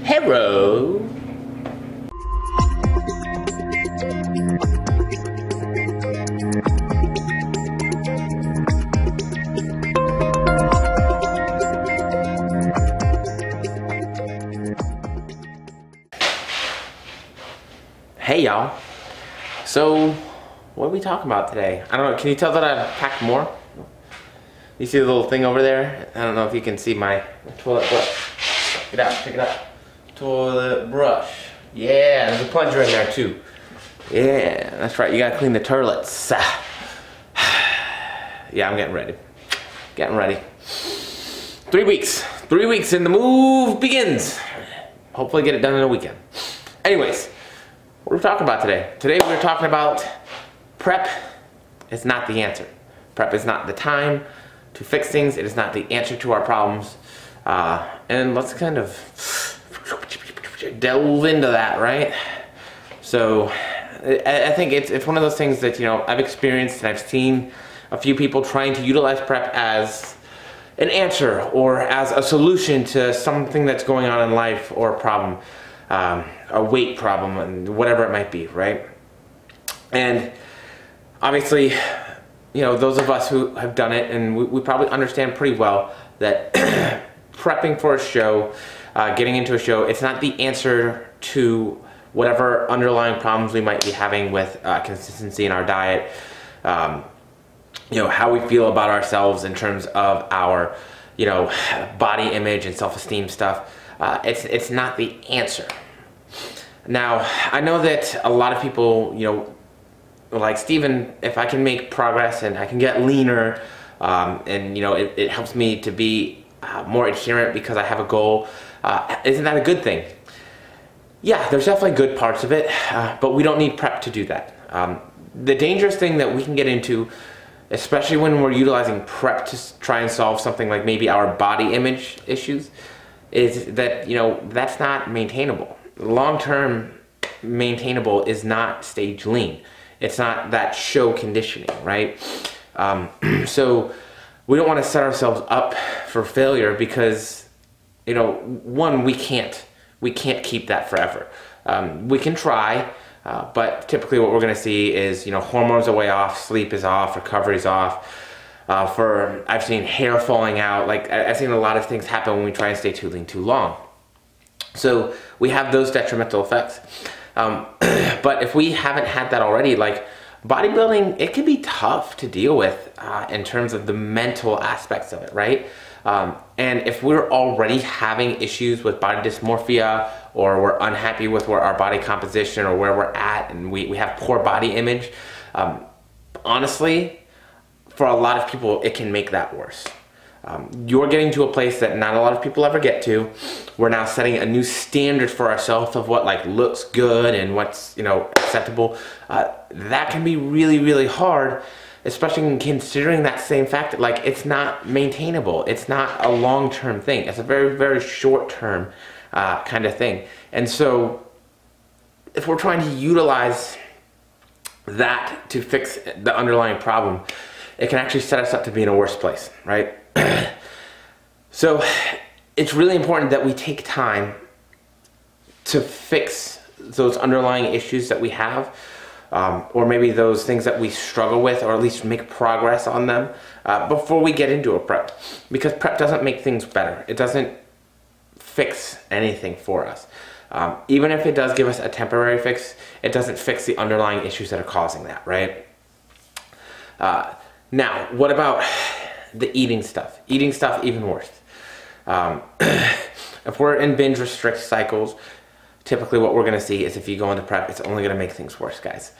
Hello. Hey y'all. So, what are we talking about today? I don't know, can you tell that I packed more? You see the little thing over there? I don't know if you can see my toilet brush. Check it out, check it out. Toilet brush. Yeah, there's a plunger in there too. Yeah, that's right, you gotta clean the toilets. Yeah, I'm getting ready. Getting ready. 3 weeks. 3 weeks and the move begins. Hopefully get it done in a weekend. Anyways, what are we talking about today? Today we're talking about prep is not the answer. Prep is not the time to fix things. It is not the answer to our problems. And let's kind of delve into that, right? So I think it's one of those things that, you know, I've experienced and I've seen a few people trying to utilize prep as an answer or as a solution to something that's going on in life or a problem. A weight problem and whatever it might be, right? And obviously, you know, those of us who have done it, and we probably understand pretty well that prepping for a show, getting into a show, it's not the answer to whatever underlying problems we might be having with consistency in our diet, you know, how we feel about ourselves in terms of our, you know, body image and self-esteem stuff. It's not the answer. Now, I know that a lot of people, you know, like Steven, if I can make progress and I can get leaner, and you know, it helps me to be more adherent because I have a goal, isn't that a good thing? Yeah, there's definitely good parts of it, but we don't need prep to do that. The dangerous thing that we can get into, especially when we're utilizing prep to try and solve something like maybe our body image issues, is that, you know, that's not maintainable. Long-term maintainable is not stage lean. It's not that show conditioning, right? So we don't want to set ourselves up for failure because, you know, one, we can't keep that forever. We can try, but typically what we're going to see is, you know, hormones are way off, sleep is off, recovery is off. I've seen hair falling out. Like, I've seen a lot of things happen when we try and stay too lean too long. So we have those detrimental effects. But if we haven't had that already, like bodybuilding, it can be tough to deal with in terms of the mental aspects of it, right? And if we're already having issues with body dysmorphia, or we're unhappy with where our body composition or where we're at, and we have poor body image, honestly, for a lot of people, it can make that worse. You're getting to a place that not a lot of people ever get to. We're now setting a new standard for ourselves of what like looks good and what's, you know, acceptable. That can be really, really hard, especially considering that same fact that like it's not maintainable. It's not a long-term thing. It's a very, very short-term kind of thing. And so if we're trying to utilize that to fix the underlying problem, it can actually set us up to be in a worse place, right? So it's really important that we take time to fix those underlying issues that we have, or maybe those things that we struggle with, or at least make progress on them before we get into a prep. Because prep doesn't make things better. It doesn't fix anything for us. Even if it does give us a temporary fix, it doesn't fix the underlying issues that are causing that, right? Now, what about the eating stuff? Eating stuff, even worse. If we're in binge restrict cycles, typically what we're going to see is if you go into prep, it's only going to make things worse, guys.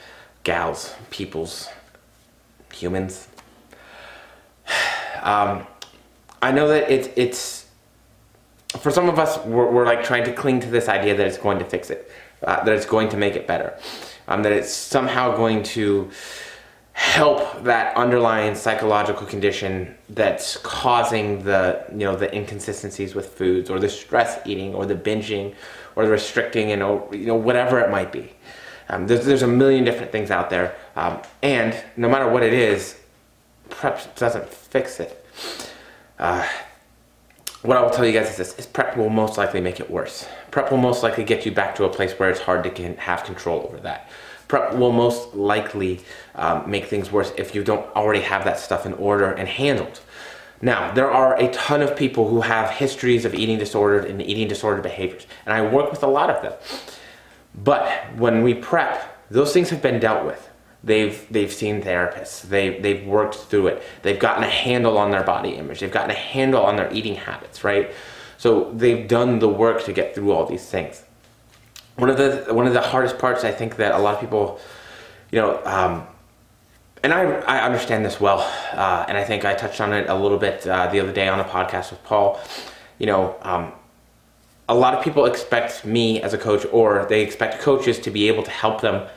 Gals, peoples, humans. I know that it's for some of us, we're like trying to cling to this idea that it's going to fix it, that it's going to make it better, that it's somehow going to help that underlying psychological condition that's causing the, you know, the inconsistencies with foods, or the stress eating, or the binging, or the restricting, and you know, whatever it might be. There's a million different things out there, and no matter what it is, prep doesn't fix it. what I will tell you guys is this, is prep will most likely make it worse. Prep will most likely get you back to a place where it's hard to have control over that. Prep will most likely make things worse if you don't already have that stuff in order and handled. Now, there are a ton of people who have histories of eating disordered and eating disordered behaviors, and I work with a lot of them. But when we prep, those things have been dealt with. They've seen therapists, they've worked through it, they've gotten a handle on their body image, they've gotten a handle on their eating habits, right? So they've done the work to get through all these things. One of the hardest parts, I think, that a lot of people, you know, and I understand this well, and I think I touched on it a little bit the other day on a podcast with Paul. You know, a lot of people expect me as a coach, or they expect coaches to be able to help them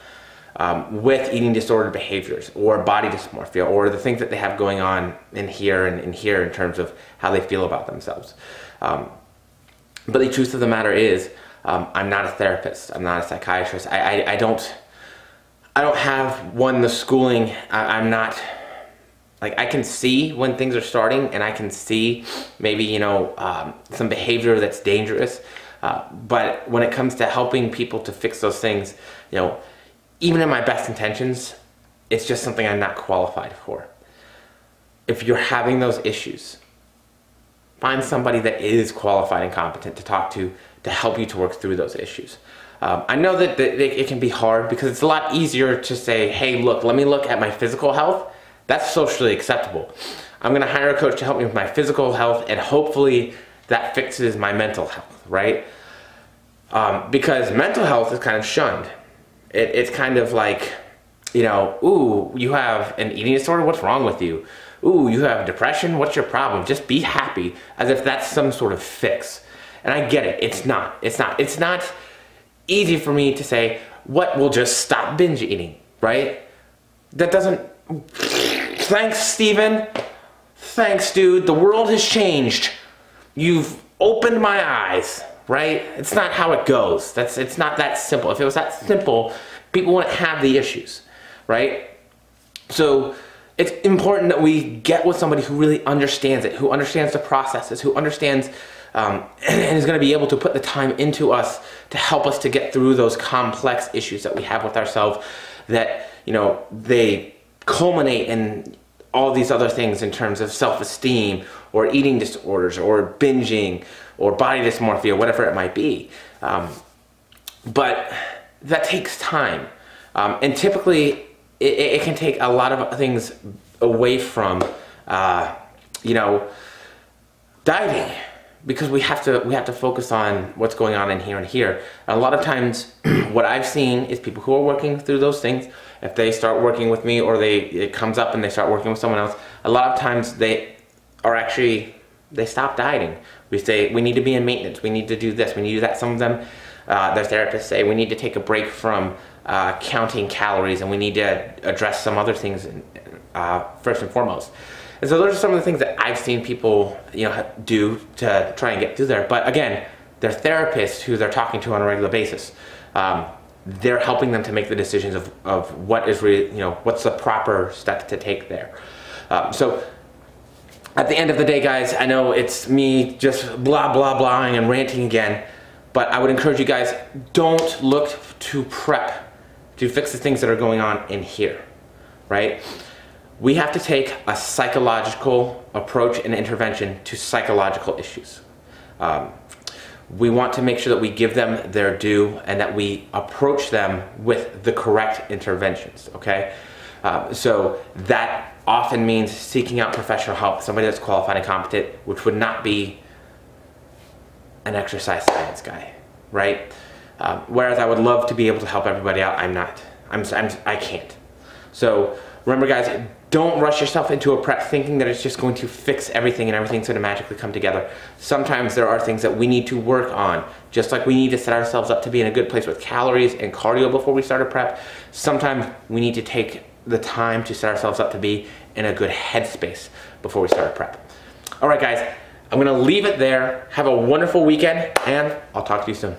with eating disordered behaviors or body dysmorphia or the things that they have going on in here and in here in terms of how they feel about themselves. But the truth of the matter is, I'm not a therapist. I'm not a psychiatrist. I don't have the schooling. I'm not, like, I can see when things are starting, and I can see maybe, you know, some behavior that's dangerous. But when it comes to helping people to fix those things, you know, even in my best intentions, it's just something I'm not qualified for. If you're having those issues, find somebody that is qualified and competent to talk to help you to work through those issues. I know that it can be hard because it's a lot easier to say, hey, look, let me look at my physical health. That's socially acceptable. I'm gonna hire a coach to help me with my physical health, and hopefully that fixes my mental health, right? Because mental health is kind of shunned. It's kind of like, you know, ooh, you have an eating disorder, what's wrong with you? Ooh, you have depression, what's your problem? Just be happy, as if that's some sort of fix. And I get it, it's not. It's not easy for me to say, what, we'll just stop binge eating, right? That doesn't, thanks, Steven. Thanks, dude, the world has changed. You've opened my eyes. Right? It's not how it goes. It's not that simple. If it was that simple, people wouldn't have the issues, right? So it's important that we get with somebody who really understands it, who understands the processes, who understands and is going to be able to put the time into us to help us to get through those complex issues that we have with ourselves, that, you know, they culminate in all these other things in terms of self-esteem or eating disorders or binging or body dysmorphia, whatever it might be. But that takes time. And typically it can take a lot of things away from, you know, dieting, because we have to focus on what's going on in here and here. And a lot of times what I've seen is people who are working through those things, if they start working with me, or it comes up and they start working with someone else, a lot of times they stop dieting. We say, we need to be in maintenance, we need to do this, we need to do that. Some of them, their therapists say, we need to take a break from counting calories, and we need to address some other things first and foremost. And so those are some of the things that I've seen people, you know, do to try and get through there. But again, they're therapists who they're talking to on a regular basis. They're helping them to make the decisions of what is really, you know, what's the proper step to take there. So at the end of the day, guys, I know it's me just blah, blah, blahing and ranting again, but I would encourage you guys, don't look to prep to fix the things that are going on in here, right? We have to take a psychological approach and intervention to psychological issues. We want to make sure that we give them their due and that we approach them with the correct interventions, okay? So that often means seeking out professional help, somebody that's qualified and competent, which would not be an exercise science guy, right? Whereas I would love to be able to help everybody out, I'm not. I can't. So remember, guys, don't rush yourself into a prep thinking that it's just going to fix everything and everything's going to magically come together. Sometimes there are things that we need to work on, just like we need to set ourselves up to be in a good place with calories and cardio before we start a prep. Sometimes we need to take the time to set ourselves up to be in a good headspace before we start a prep. All right, guys, I'm going to leave it there. Have a wonderful weekend, and I'll talk to you soon.